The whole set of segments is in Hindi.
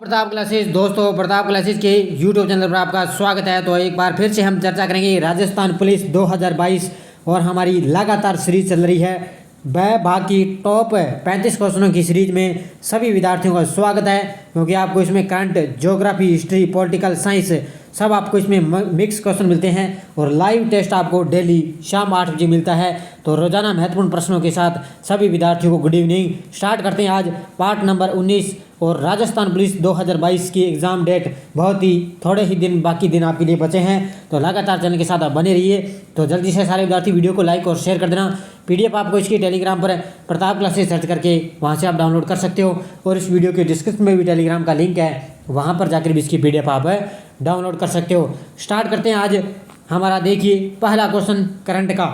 प्रताप क्लासेस दोस्तों, प्रताप क्लासेस के यूट्यूब चैनल पर आपका स्वागत है। तो एक बार फिर से हम चर्चा करेंगे राजस्थान पुलिस 2022 और हमारी लगातार सीरीज चल रही है वह भाग की टॉप 35 क्वेश्चनों की सीरीज में सभी विद्यार्थियों का स्वागत है, क्योंकि आपको इसमें current, geography, history, political science सब आपको इसमें मिक्स क्वेश्चन मिलते हैं और लाइव टेस्ट आपको डेली शाम 8 बजे मिलता है। तो रोजाना महत्वपूर्ण प्रश्नों के साथ सभी विद्यार्थियों को गुड इवनिंग। स्टार्ट करते हैं आज पार्ट नंबर 19 और राजस्थान पुलिस 2022 की एग्ज़ाम डेट बहुत ही थोड़े ही दिन बाकी दिन आपके लिए बचे हैं, तो लगातार चैनल के साथ आप बने रहिए। तो जल्दी से सारे विद्यार्थी वीडियो को लाइक और शेयर कर देना। पीडीएफ आपको इसकी टेलीग्राम पर प्रताप क्लासेस सर्च करके वहाँ से आप डाउनलोड कर सकते हो और इस वीडियो के डिस्क्रिप्शन में भी टेलीग्राम का लिंक है, वहाँ पर जाकर भी इसकी पीडीएफ आप डाउनलोड कर सकते हो। स्टार्ट करते हैं आज हमारा, देखिए पहला क्वेश्चन करंट का।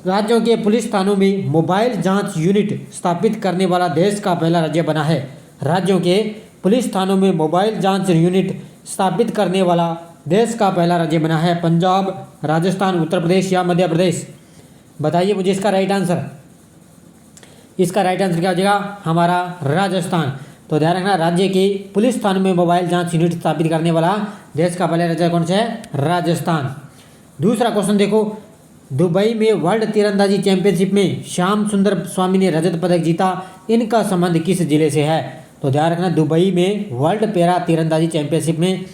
राज्यों के पुलिस थानों में मोबाइल जांच यूनिट स्थापित करने वाला देश का पहला राज्य बना है। राज्यों के पुलिस थानों में मोबाइल जांच यूनिट स्थापित करने वाला देश का पहला राज्य बना है। पंजाब, राजस्थान, उत्तर प्रदेश या मध्य प्रदेश? बताइए मुझे इसका राइट आंसर। इसका राइट आंसर क्या हो जाएगा? हमारा राजस्थान। तो ध्यान रखना, राज्य के पुलिस थानों में मोबाइल जांच यूनिट स्थापित करने वाला देश का पहला राज्य कौन सा है? राजस्थान। दूसरा क्वेश्चन देखो, दुबई में वर्ल्ड तीरंदाजी चैंपियनशिप में श्याम सुंदर स्वामी ने रजत पदक जीता, इनका संबंध किस जिले से है? तो ध्यान रखना, दुबई में वर्ल्ड पैरा तीरंदाजी चैंपियनशिप में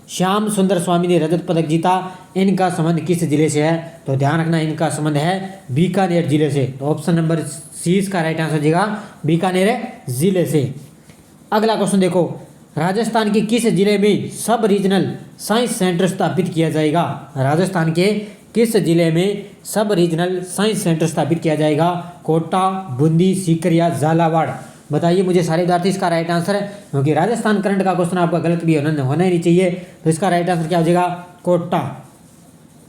श्याम सुंदर स्वामी ने रजत पदक जीता, इनका संबंध किस जिले से है? तो ध्यान रखना, इनका संबंध है बीकानेर जिले से। तो ऑप्शन नंबर सी इसका राइट आंसर देगा, बीकानेर जिले से। अगला क्वेश्चन देखो, राजस्थान के किस जिले में सब रीजनल साइंस सेंटर स्थापित किया जाएगा? राजस्थान के किस जिले में सब रीजनल साइंस सेंटर स्थापित किया जाएगा? कोटा, बूंदी, सीकर या झालावाड़? बताइए मुझे सारे विद्यार्थी इसका राइट आंसर है, क्योंकि राजस्थान करंट का क्वेश्चन आपका गलत भी होना ही नहीं चाहिए। तो इसका राइट आंसर क्या हो जाएगा? कोटा।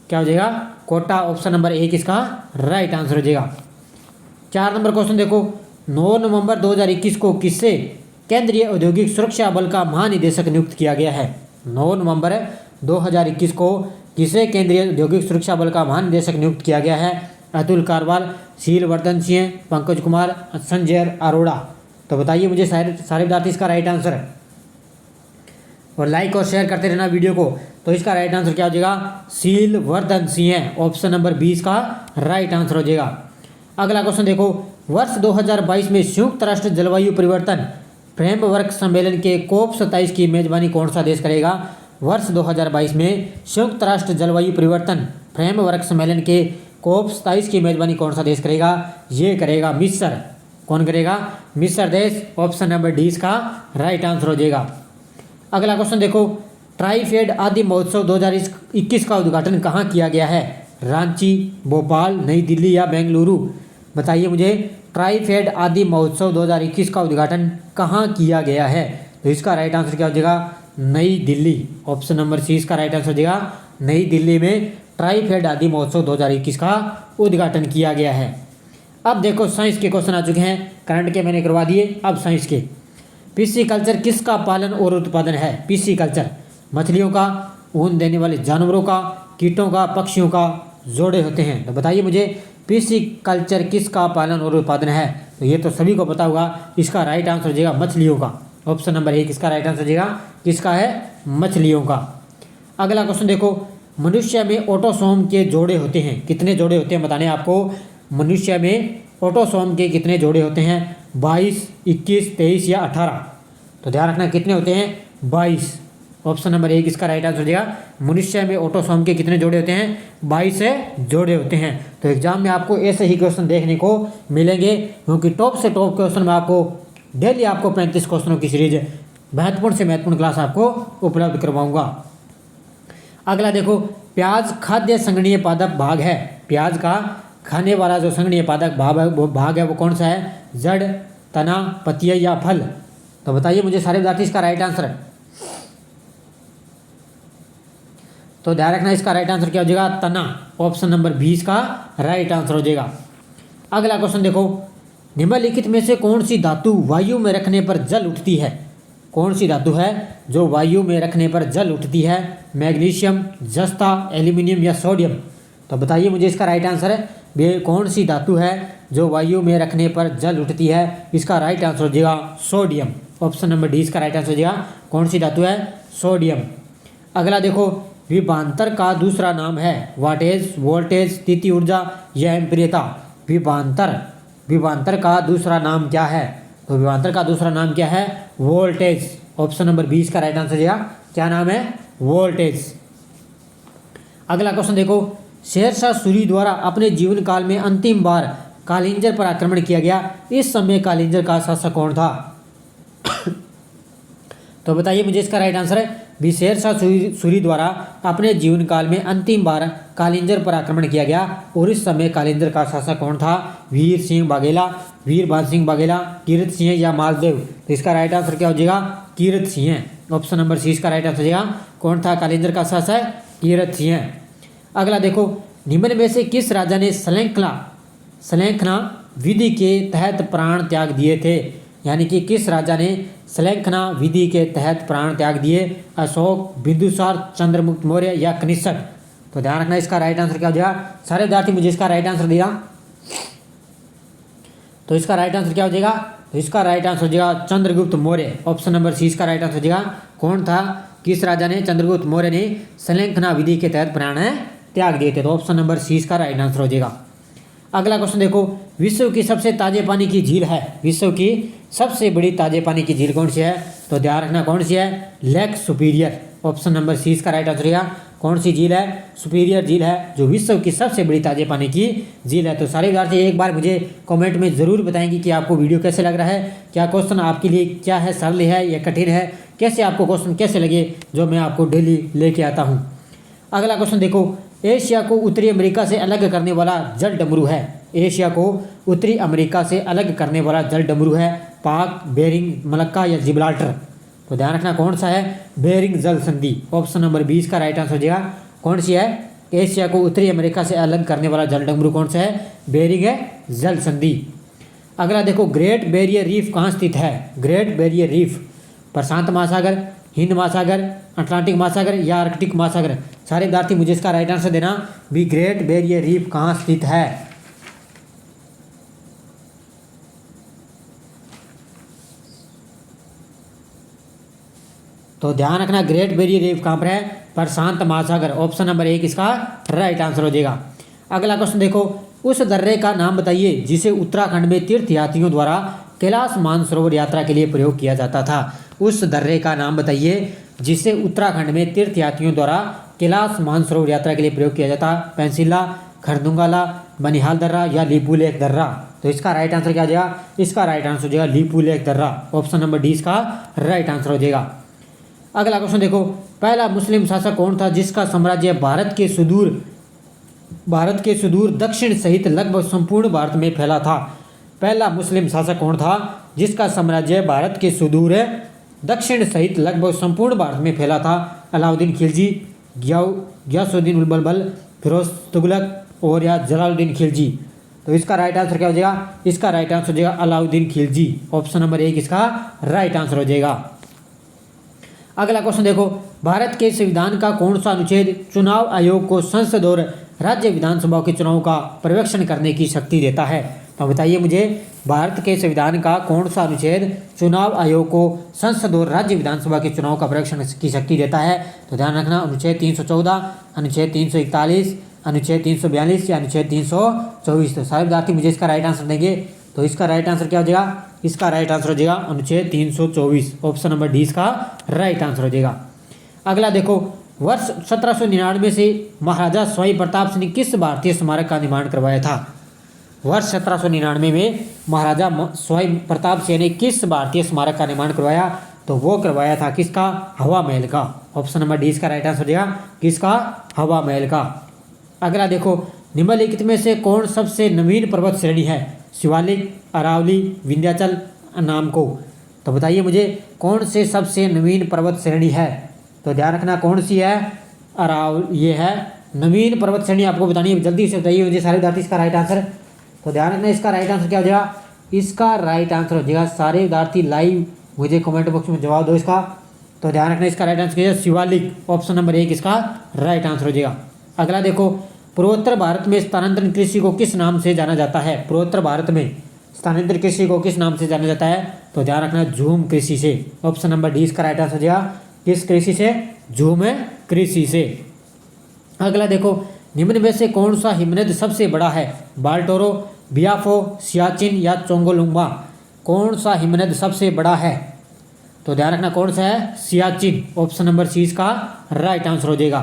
क्या हो जाएगा? कोटा। ऑप्शन नंबर 1 इसका राइट आंसर हो जाएगा। 4 नंबर क्वेश्चन देखो, 9 नवंबर 2021 को किससे केंद्रीय औद्योगिक सुरक्षा बल का महानिदेशक नियुक्त किया गया है? 9 नवंबर 2021 को किसे केंद्रीय औद्योगिक सुरक्षा बल का महानिदेशक नियुक्त किया गया है? अतुल कारवाल, शीलवर्धन सिंह, पंकज कुमार, संजय अरोड़ा? तो बताइए मुझे सारे विद्यार्थी इसका राइट आंसर है और लाइक और शेयर करते रहना वीडियो को। तो इसका राइट आंसर क्या हो जाएगा? शीलवर्धन सिंह। ऑप्शन नंबर 20 का राइट आंसर हो जाएगा। अगला क्वेश्चन देखो, वर्ष 2022 में संयुक्त राष्ट्र जलवायु परिवर्तन फ्रेमवर्क सम्मेलन के COP 27 की मेजबानी कौन सा देश करेगा? वर्ष 2022 में संयुक्त राष्ट्र जलवायु परिवर्तन फ्रेमवर्क सम्मेलन के COP 27 की मेजबानी कौन सा देश करेगा? ये करेगा मिस्र। कौन करेगा? मिस्र देश। ऑप्शन नंबर डी इसका राइट आंसर हो जाएगा। अगला क्वेश्चन देखो, ट्राइफेड आदि महोत्सव 2021 का उद्घाटन कहाँ किया गया है? रांची, भोपाल, नई दिल्ली या बेंगलुरु? बताइए मुझे, ट्राइफेड आदि महोत्सव 2021 का उद्घाटन कहाँ किया गया है? तो इसका राइट आंसर क्या हो जाएगा? नई दिल्ली। ऑप्शन नंबर सी इसका राइट आंसर हो जाएगा, नई दिल्ली में ट्राइफेड आदि महोत्सव 2021 का उद्घाटन किया गया है। अब देखो साइंस के क्वेश्चन आ चुके हैं, करंट के मैंने करवा दिए, अब साइंस के। पिस्सीकल्चर किसका पालन और उत्पादन है? पिस्सीकल्चर मछलियों का, ऊन देने वाले जानवरों का, कीटों का, पक्षियों का जोड़े होते हैं। तो बताइए मुझे, पिस्सीकल्चर किसका पालन और उत्पादन है? तो ये तो सभी को पता होगा, इसका राइट आंसर हो जाएगा मछलियों का। ऑप्शन नंबर 1 इसका राइट आंसर हो जाएगा, किसका है? मछलियों का। अगला क्वेश्चन देखो, मनुष्य में ऑटोसोम के जोड़े होते हैं, कितने जोड़े होते हैं बताने आपको? मनुष्य में ऑटोसोम के कितने जोड़े होते हैं? 22, 21, 23 या 18? तो ध्यान रखना कितने होते हैं? 22। ऑप्शन नंबर 1 इसका राइट आंसर हो जाएगा, मनुष्य में ऑटोसोम के कितने जोड़े होते हैं? 22 से जोड़े होते हैं। तो एग्जाम में आपको ऐसे ही क्वेश्चन देखने को मिलेंगे, क्योंकि टॉप से टॉप क्वेश्चन में आपको डेली आपको 35 क्वेश्चनों की सीरीज महत्वपूर्ण से महत्वपूर्ण क्लास आपको उपलब्ध करवाऊंगा। अगला देखो, प्याज खाद्य संगणीय पादप भाग है। प्याज का खाने वाला जो संगणीय पादप भाग है वो कौन सा है? जड़, तना, पत्तियां या फल? तो बताइए मुझे सारे विद्यार्थी इसका राइट आंसर है। तो ध्यान रखना, इसका राइट आंसर क्या हो जाएगा? तना। ऑप्शन नंबर 20 का राइट आंसर हो जाएगा। अगला क्वेश्चन देखो, निम्नलिखित में से कौन सी धातु वायु में रखने पर जल उठती है? कौन सी धातु है जो वायु में रखने पर जल उठती है? मैग्नीशियम, जस्ता, एल्यूमिनियम या सोडियम? तो बताइए मुझे इसका राइट आंसर है, वे कौन सी धातु है जो वायु में रखने पर जल उठती है? इसका राइट आंसर हो जाएगा सोडियम। ऑप्शन नंबर डी इसका राइट आंसर हो जाएगा। कौन सी धातु है? सोडियम। अगला देखो, विभवांतर का दूसरा नाम है वाटेज, वोल्टेज, स्थिति ऊर्जा या एम्पीरियता। विभवांतर का दूसरा नाम क्या है? तो विभवांतर का दूसरा नाम क्या है? वोल्टेज। ऑप्शन नंबर 20 का राइट आंसर हो जाएगा। क्या नाम है? वोल्टेज। अगला क्वेश्चन देखो, शेरशाह सूरी द्वारा अपने जीवन काल में अंतिम बार कालिंजर पर आक्रमण किया गया, इस समय कालिंजर का शासक कौन था? तो बताइए मुझे इसका राइट आंसर है भी शेरशाह सूरी द्वारा अपने जीवन काल में अंतिम बार कालिंजर पर आक्रमण किया गया और इस समय कालिंजर का शासक कौन था? वीर सिंह बाघेला, वीरभान सिंह बाघेला, कीरत सिंह या मालदेव। तो इसका राइट आंसर क्या हो जाएगा? Kirat Singh. Option number C इसका राइट आंसर हो जाएगा। कौन था कालिंजर का शासक? कीरत सिंह। अगला देखो, निम्न में से किस राजा ने संलेखना विधि के तहत प्राण त्याग दिए थे? यानी कि किस राजा ने संलेखना विधि के तहत प्राण त्याग दिए? अशोक, बिंदुसार, चंद्रगुप्त मौर्य या कनिष्क। तो ध्यान रखना इसका राइट आंसर क्या हो जाएगा। सारे विद्यार्थी मुझे इसका राइट आंसर दिया। तो इसका राइट आंसर क्या हो जाएगा? तो इसका राइट आंसर हो जाएगा Chandragupta Maurya. Option number C इसका राइट आंसर हो जाएगा। कौन था? किस राजा ने? चंद्रगुप्त मौर्य ने संलेखना विधि के तहत प्राण त्याग दिए थे। तो ऑप्शन नंबर सी इसका राइट आंसर हो जाएगा। अगला क्वेश्चन देखो, विश्व की सबसे ताजे पानी की झील है, विश्व की सबसे बड़ी ताजे पानी की झील कौन सी है? तो ध्यान रखना कौन सी है? Lake Superior. Option number C इसका राइट आंसर है। कौन सी झील है? सुपीरियर झील है, जो विश्व की सबसे बड़ी ताजे पानी की झील है। तो सारे विद्यार्थी एक बार मुझे कमेंट में ज़रूर बताएंगे कि आपको वीडियो कैसे लग रहा है, क्या क्वेश्चन आपके लिए क्या है, सरल है या कठिन है, कैसे आपको क्वेश्चन कैसे लगे जो मैं आपको डेली लेके आता हूँ। अगला क्वेश्चन देखो, एशिया को उत्तरी अमेरिका से अलग करने वाला जल डमरू है। एशिया को उत्तरी अमेरिका से अलग करने वाला जल डमरू है पाक, बेरिंग, मलक्का या जिब्राल्टर। तो ध्यान रखना कौन सा है? बेरिंग जल संधि। ऑप्शन नंबर 20 का राइट आंसर हो जाएगा। कौन सी है? एशिया को उत्तरी अमेरिका से अलग करने वाला जल डमरू कौन सा है? बेरिंग है जल संधि। अगला देखो, ग्रेट बैरियर रीफ कहाँ स्थित है? ग्रेट बैरियर रीफ प्रशांत महासागर, हिंद महासागर, अटलांटिक महासागर या आर्कटिक महासागर। सारे विद्यार्थी मुझे इसका राइट आंसर देना भी ग्रेट बैरियर रीफ कहाँ स्थित है? तो ध्यान रखना ग्रेट बैरियर रीफ कहाँ पर है? प्रशांत महासागर। ऑप्शन नंबर 1 इसका राइट आंसर हो जाएगा। अगला क्वेश्चन देखो, उस दर्रे का नाम बताइए जिसे उत्तराखंड में तीर्थयात्रियों द्वारा कैलाश मानसरोवर यात्रा के लिए प्रयोग किया जाता था। उस दर्रे का नाम बताइए जिसे उत्तराखंड में तीर्थयात्रियों द्वारा कैलाश मानसरोवर यात्रा के लिए प्रयोग किया जाता। पेंसिला, खरदुंगाला, बनिहाल दर्रा या लीपुलेख दर्रा। तो इसका राइट आंसर क्या हो जाएगा? इसका राइट आंसर हो जाएगा लीपुलेख दर्रा। ऑप्शन नंबर डी इसका राइट आंसर हो जाएगा। अगला क्वेश्चन देखो, पहला मुस्लिम शासक कौन था जिसका साम्राज्य भारत के सुदूर दक्षिण सहित लगभग संपूर्ण भारत में फैला था? पहला मुस्लिम शासक कौन था जिसका साम्राज्य भारत के सुदूर दक्षिण सहित लगभग संपूर्ण भारत में फैला था? अलाउद्दीन खिलजी, गयासुद्दीन बलबल, फिरोज तुगलक और या जलालुद्दीन खिलजी। तो इसका राइट आंसर क्या हो जाएगा? इसका राइट आंसर हो जाएगा अलाउद्दीन खिलजी। ऑप्शन नंबर 1 इसका राइट आंसर हो जाएगा। अगला क्वेश्चन देखो, भारत के संविधान का कौन सा अनुच्छेद चुनाव आयोग को संसद और राज्य विधानसभा के चुनाव का पर्यवेक्षण करने की शक्ति देता है? तो बताइए मुझे, भारत के संविधान का कौन सा अनुच्छेद चुनाव आयोग को संसद और राज्य विधानसभा के चुनाव का पर्यवेक्षण की शक्ति देता है? तो ध्यान रखना अनुच्छेद 314, अनुच्छेद 341, अनुच्छेद 342 या अनुच्छेद 324। तो सारे विद्यार्थी मुझे इसका राइट आंसर देंगे। तो इसका राइट आंसर क्या हो जाएगा? इसका राइट आंसर हो जाएगा अनुच्छेद 324। ऑप्शन नंबर डी इसका राइट आंसर हो जाएगा। अगला देखो, वर्ष 1799 से महाराजा स्वाई प्रताप सिंह ने किस भारतीय स्मारक का निर्माण करवाया था? वर्ष 1799 में महाराजा स्वाई प्रताप सिंह ने किस भारतीय स्मारक का निर्माण करवाया? तो वो करवाया था किसका? हवा महल का। ऑप्शन नंबर डी इसका राइट आंसर हो जाएगा। किसका? हवा महल का। अगला देखो, निम्नलिखित में से कौन सबसे नवीन पर्वत श्रेणी है? शिवालिक, अरावली, विंध्याचल, नामको। तो बताइए मुझे कौन से सबसे नवीन पर्वत श्रेणी है? तो ध्यान रखना कौन सी है? ये है नवीन पर्वत श्रेणी। आपको बतानी है, जल्दी से बताइए मुझे सारे विद्यार्थी इसका राइट आंसर। तो ध्यान रखना इसका राइट आंसर क्या हो जाएगा? इसका राइट आंसर हो जाएगा, सारे विद्यार्थी लाइव मुझे कमेंट बॉक्स में जवाब दो इसका। तो ध्यान रखना इसका राइट आंसर क्या है? शिवालिक। ऑप्शन नंबर 1 इसका राइट आंसर हो जाएगा। अगला देखो, पूर्वोत्तर भारत में स्थानांतरण कृषि को किस नाम से जाना जाता है? पूर्वोत्तर भारत में स्थानांतरित कृषि को किस नाम से जाना जाता है? तो ध्यान रखना झूम कृषि से। ऑप्शन नंबर डी इसका राइट आंसर हो जाएगा। किस कृषि से? झूम कृषि से। अगला देखो, निम्न में से कौन सा हिमनद सबसे बड़ा है? बाल्टोरो, बियाफो, सियाचिन या चोंगोलुंगा? कौन सा हिमनद सबसे बड़ा है? तो ध्यान रखना कौन सा है? सियाचिन। ऑप्शन नंबर सी इसका राइट आंसर हो जाएगा।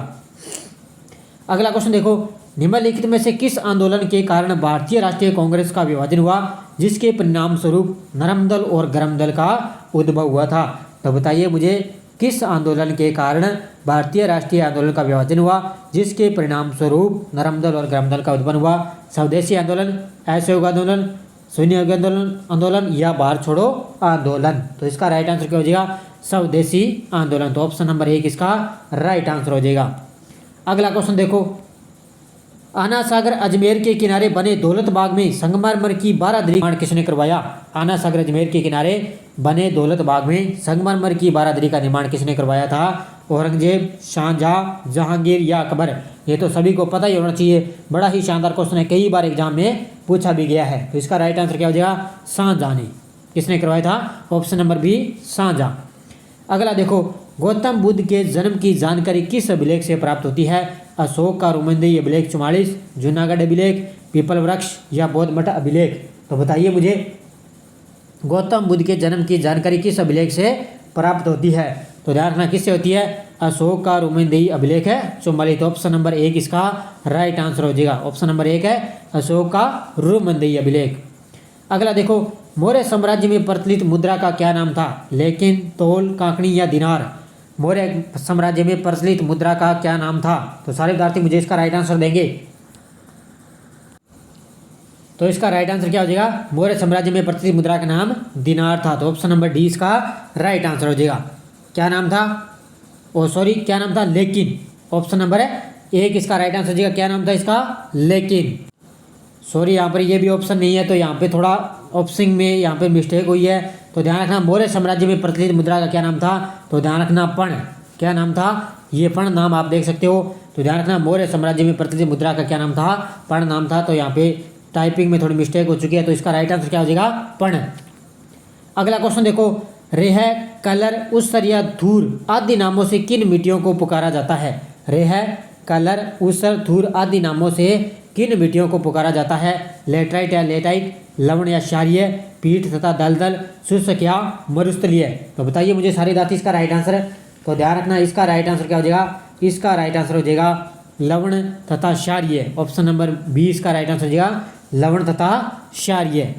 अगला क्वेश्चन देखो, निम्नलिखित में से किस आंदोलन के कारण भारतीय राष्ट्रीय कांग्रेस का विभाजन हुआ, जिसके परिणाम स्वरूप नरम दल और गरम दल का उद्भव हुआ था? तो बताइए मुझे, किस आंदोलन के कारण भारतीय राष्ट्रीय आंदोलन का विभाजन हुआ, जिसके परिणाम स्वरूप नरम दल और गरम दल का उद्भव हुआ? स्वदेशी आंदोलन, असहयोग आंदोलन, शून्य आंदोलन या भारत छोड़ो आंदोलन? तो इसका राइट आंसर क्या हो जाएगा? स्वदेशी आंदोलन। तो ऑप्शन नंबर 1 इसका राइट आंसर हो जाएगा। अगला क्वेश्चन देखो, आना सागर अजमेर के किनारे बने दौलत बाग में संगमरमर की बारादरी निर्माण किसने करवाया? आना सागर अजमेर के किनारे बने दौलत बाग में संगमरमर की बारादरी का निर्माण किसने करवाया था? औरंगजेब, शाहजहां, जहांगीर या अकबर? ये तो सभी को पता ही होना चाहिए, बड़ा ही शानदार क्वेश्चन है, कई बार एग्जाम में पूछा भी गया है। तो इसका राइट आंसर क्या हो जाएगा? शाहजहां ने। किसने करवाया था? Option number B Shahjahan. अगला देखो, गौतम बुद्ध के जन्म की जानकारी किस अभिलेख से प्राप्त होती है? अशोक का रुमेंदई अभिलेख 44, जूनागढ़ अभिलेख, पीपल वृक्ष या बौद्ध मठ अभिलेख? तो बताइए मुझे, गौतम बुद्ध के जन्म की जानकारी किस अभिलेख से प्राप्त होती है? तो ध्यान रखना किससे होती है? अशोक का रुमेंदई अभिलेख है 44। तो ऑप्शन नंबर 1 इसका राइट आंसर हो जाएगा। ऑप्शन नंबर 1 है अशोक का रुमेंदई अभिलेख। अगला देखो, मौर्य साम्राज्य में प्रचलित मुद्रा का क्या नाम था? लेकिन, तोल, काकणी या दिनार? मौर्य साम्राज्य में प्रचलित मुद्रा का क्या नाम था? तो सारे विद्यार्थी मुझे इसका राइट आंसर देंगे। तो इसका राइट आंसर क्या हो जाएगा? मौर्य साम्राज्य में प्रचलित मुद्रा का नाम दिनार था। तो ऑप्शन नंबर डी इसका राइट आंसर हो जाएगा। क्या नाम था? क्या नाम था? लेकिन। ऑप्शन नंबर 1 इसका राइट आंसर हो जाएगा। क्या नाम था इसका? लेकिन। यहाँ पर ये भी ऑप्शन नहीं है, तो यहाँ पे थोड़ा ऑप्शन में यहाँ पे मिस्टेक हुई है। तो ध्यान रखना, मौर्य साम्राज्य में प्रचलित मुद्रा का क्या नाम था? तो ध्यान रखना पण। क्या नाम था? ये पण नाम आप देख सकते हो। तो ध्यान रखना, मौर्य साम्राज्य में प्रचलित मुद्रा का क्या नाम था? पण नाम था। तो यहाँ पे टाइपिंग में थोड़ी मिस्टेक हो चुकी है, तो इसका राइट आंसर क्या हो जाएगा? पण। अगला क्वेश्चन देखो, रेह, कलर, उसर या धूर आदि नामों से किन मिट्टियों को पुकारा जाता है? रेह, कलर, उसर, धूर आदि नामों से किन मिट्टियों को पुकारा जाता है? लेटराइट या लेटाइट, लवण या क्षारीय, पीठ तथा दलदल, शुष्क या मरुस्थलीय? तो बताइए मुझे सारे दाती इसका राइट आंसर। तो ध्यान रखना, इसका राइट आंसर क्या हो जाएगा? इसका राइट आंसर हो जाएगा लवण तथा क्षारीय। ऑप्शन नंबर बी इसका राइट आंसर हो जाएगा लवण तथा क्षारीय।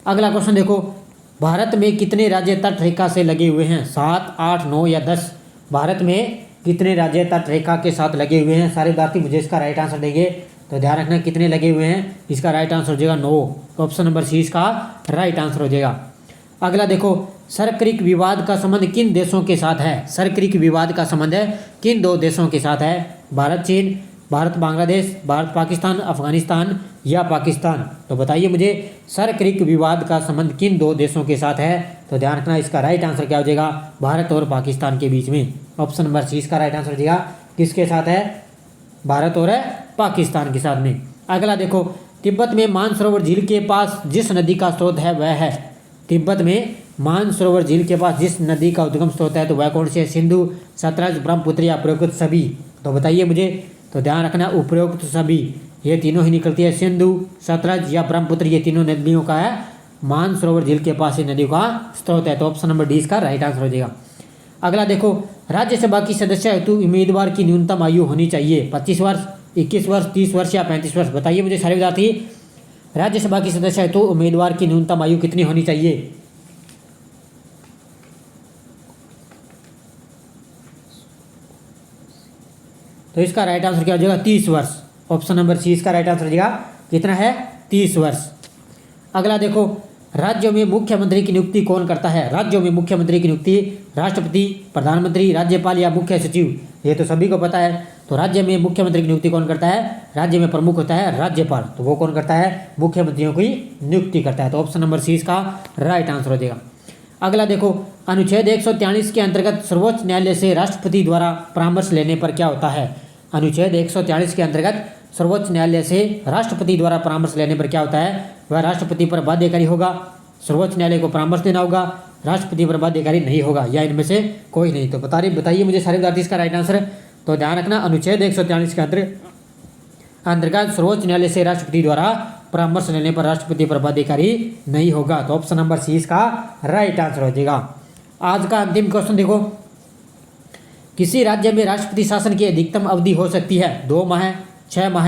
अगला क्वेश्चन देखो, भारत में कितने राज्य तट रेखा से लगे हुए हैं? 7, 8, 9 या 10? भारत में कितने राज्य तट रेखा के साथ लगे हुए हैं? सारे विद्यार्थी मुझे इसका राइट आंसर देंगे। तो ध्यान रखना कितने लगे हुए हैं? इसका राइट आंसर हो जाएगा 9। ऑप्शन नंबर सी इसका राइट आंसर हो जाएगा। अगला देखो, सरक्रिक विवाद का संबंध किन देशों के साथ है? सरक्रिक विवाद का संबंध किन 2 देशों के साथ है? भारत चीन, भारत बांग्लादेश, भारत पाकिस्तान, अफगानिस्तान या पाकिस्तान? तो बताइए मुझे, सरक्रिक विवाद का संबंध किन 2 देशों के साथ है? तो ध्यान रखना, इसका राइट आंसर क्या हो जाएगा? भारत और पाकिस्तान के बीच में। ऑप्शन नंबर सी इसका राइट आंसर हो जाएगा। किसके साथ है? भारत और पाकिस्तान के साथ में। अगला देखो, तिब्बत में मानसरोवर झील के पास जिस नदी का स्रोत है वह है? तिब्बत में मानसरोवर झील के पास जिस नदी का उद्गम स्रोत है तो वह कौन सी है? सिंधु, सतलज, ब्रह्मपुत्र या उपरोक्त सभी? तो बताइए मुझे। तो ध्यान रखना, उपरोक्त सभी, ये तीनों ही निकलती है। सिंधु, सतलज या ब्रह्मपुत्र, ये तीनों नदियों का है मानसरोवर झील के पास ही नदियों का स्रोत है। तो ऑप्शन नंबर डी इसका राइट आंसर हो जाएगा। अगला देखो, राज्यसभा की सदस्य हेतु उम्मीदवार की न्यूनतम आयु होनी चाहिए 25 वर्ष, 21 वर्ष, 30 वर्ष या 35 वर्ष? बताइए मुझे सारे विद्यार्थी, राज्यसभा की सदस्य हेतु उम्मीदवार की न्यूनतम आयु कितनी होनी चाहिए? तो इसका राइट आंसर क्या हो जाएगा? 30 वर्ष। ऑप्शन नंबर सी इसका राइट आंसर हो जाएगा। कितना है? 30 वर्ष। अगला देखो, राज्यों में मुख्यमंत्री की नियुक्ति कौन करता है? राज्यों में मुख्यमंत्री की नियुक्ति राष्ट्रपति, प्रधानमंत्री, राज्यपाल या मुख्य सचिव? ये तो सभी को पता है। तो राज्य में मुख्यमंत्री की नियुक्ति कौन करता है? राज्य में प्रमुख होता है राज्यपाल, तो वो कौन करता है? मुख्यमंत्रियों की नियुक्ति करता है। तो ऑप्शन नंबर सी इसका राइट आंसर हो जाएगा। अगला देखो, अनुच्छेद 143 के अंतर्गत सर्वोच्च न्यायालय से राष्ट्रपति द्वारा परामर्श लेने पर क्या होता है? अनुच्छेद 143 के अंतर्गत सर्वोच्च न्यायालय से राष्ट्रपति द्वारा परामर्श लेने पर क्या होता है? वह राष्ट्रपति पर बाध्यकारी होगा, सर्वोच्च न्यायालय को परामर्श देना होगा, राष्ट्रपति पर बाध्यकारी नहीं होगा, या इनमें से कोई नहीं। तो बताइए मुझे सारे विद्यार्थी इसका राइट आंसर। तो ध्यान रखना, अनुच्छेद 143 के अंतर्गत सर्वोच्च न्यायालय से राष्ट्रपति द्वारा परामर्श लेने पर राष्ट्रपति पर बाध्यकारी नहीं होगा। तो ऑप्शन नंबर सी इसका राइट आंसर हो जाएगा। आज का अंतिम क्वेश्चन देखो, किसी राज्य में राष्ट्रपति शासन की अधिकतम अवधि हो सकती है 2 माह, 6 माह,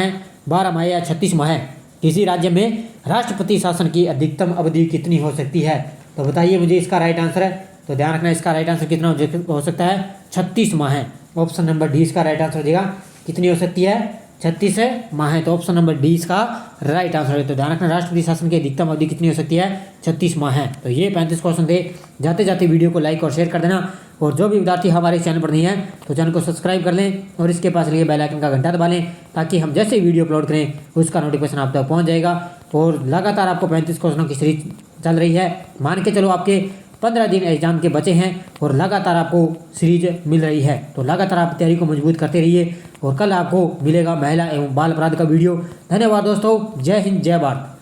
12 माह या 36 माह। किसी राज्य में राष्ट्रपति शासन की अधिकतम अवधि कितनी हो सकती है? तो बताइए मुझे इसका राइट आंसर है। तो ध्यान रखना, इसका राइट आंसर कितना हो सकता है? 36 माह। ऑप्शन नंबर डी इसका राइट आंसर हो जाएगा। कितनी हो सकती है? 36 माह। तो ऑप्शन नंबर डी इसका राइट आंसर है। तो ध्यान रखना, राष्ट्रपति शासन की अधिकतम अवधि कितनी हो सकती है? 36 माह। तो ये 35 क्वेश्चन थे। जाते जाते वीडियो को लाइक और शेयर कर देना, और जो भी विद्यार्थी हमारे चैनल पर नहीं है तो चैनल को सब्सक्राइब कर लें और इसके पास लिए बेल आइकन का घंटा दबा लें, ताकि हम जैसे वीडियो अपलोड करें उसका नोटिफिकेशन आप तक पहुंच जाएगा। और लगातार आपको 35 क्वेश्चनों की सीरीज चल रही है। मान के चलो आपके 15 दिन एग्जाम के बचे हैं और लगातार आपको सीरीज मिल रही है। तो लगातार आप तैयारी को मजबूत करते रहिए, और कल आपको मिलेगा महिला एवं बाल अपराध का वीडियो। धन्यवाद दोस्तों। जय हिंद, जय भारत।